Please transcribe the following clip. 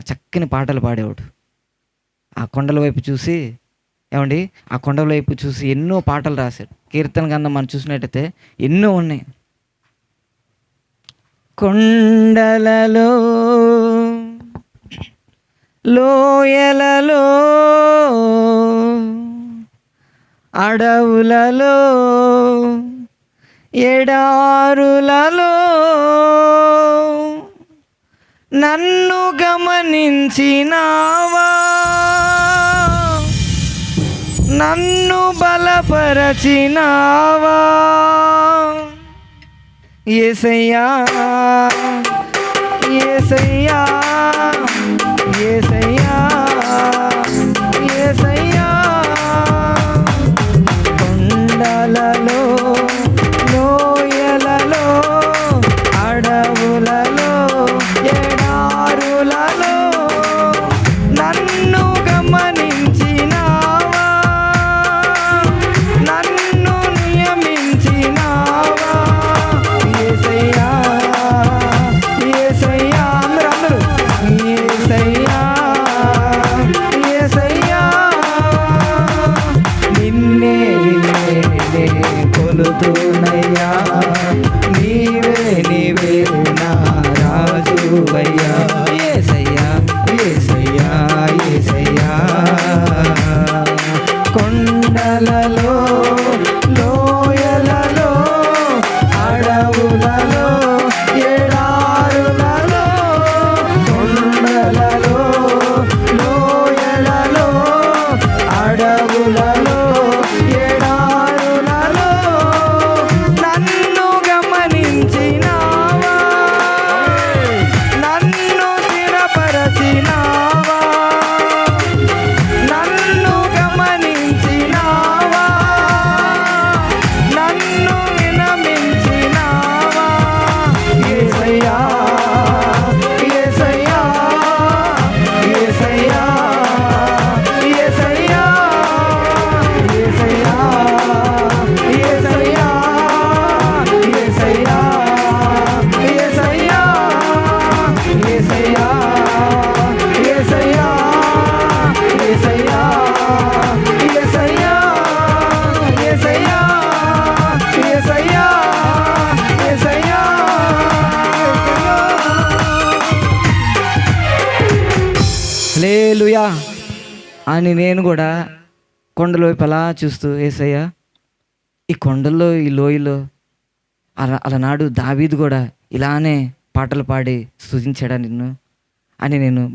చక్కని పాటలు పాడేవాడు. ఆ కొండల వైపు చూసి ఏమండి ఆ కొండల వైపు చూసి ఎన్నో పాటలు రాశాడు. కీర్తన గ్రంథం మనం చూసినట్టయితే ఎన్నో ఉన్నాయి. కొండలలో లోయలలో అడవులలో ఎడారులలో నన్ను గమనించినావా, నన్ను బలపరచినావా యేసయ్యా, యేసయ్యా, యేసయ్యా, యేసయ్యా. కొండలలో లోయలలో అడవులలో ఎడారులలో నన్ను గమనించినావా, నన్ను నియమించినావా యేసయ్యా, యేసయ్యా. అందరూ యేసయ్యా, యేసయ్యా. నిన్నే నిన్నే కొలుతునయ్యా, నీవే నీవే నా రాజువయ్యా యేసయ్యా, యేసయ్యా, యేసయ్యా. కొండలలో లోయలలో అడవులలో ఎడారులలో కొండలలో లోయలలో అడవులలో ఎడారులలో నన్ను గమనించినావా, నన్ను స్థిరపరచినావా, నన్ను గమనించినావా, నన్ను వినమించినావా యేసయ్యా, యేసయ్యా, యేసయ్యా, యేసయ్యా, యేసయ్యా, యేసయ్యా, యేసయ్యా, యేసయ్యా, యేసయ్యా, యేసయ్యా, యేసయ్యా, యేసయ్యా, యేసయ్యా, యేసయ్యా, యేసయ్యా. హల్లెలూయా అని నేను కూడా కొండల వైపు అలా చూస్తూ యేసయ్యా, ఈ కొండల్లో ఈ లోయలో అలనాడు దావీదు కూడా ఇలానే పాటలు పాడి స్తుతించాడా నిన్ను అని నేను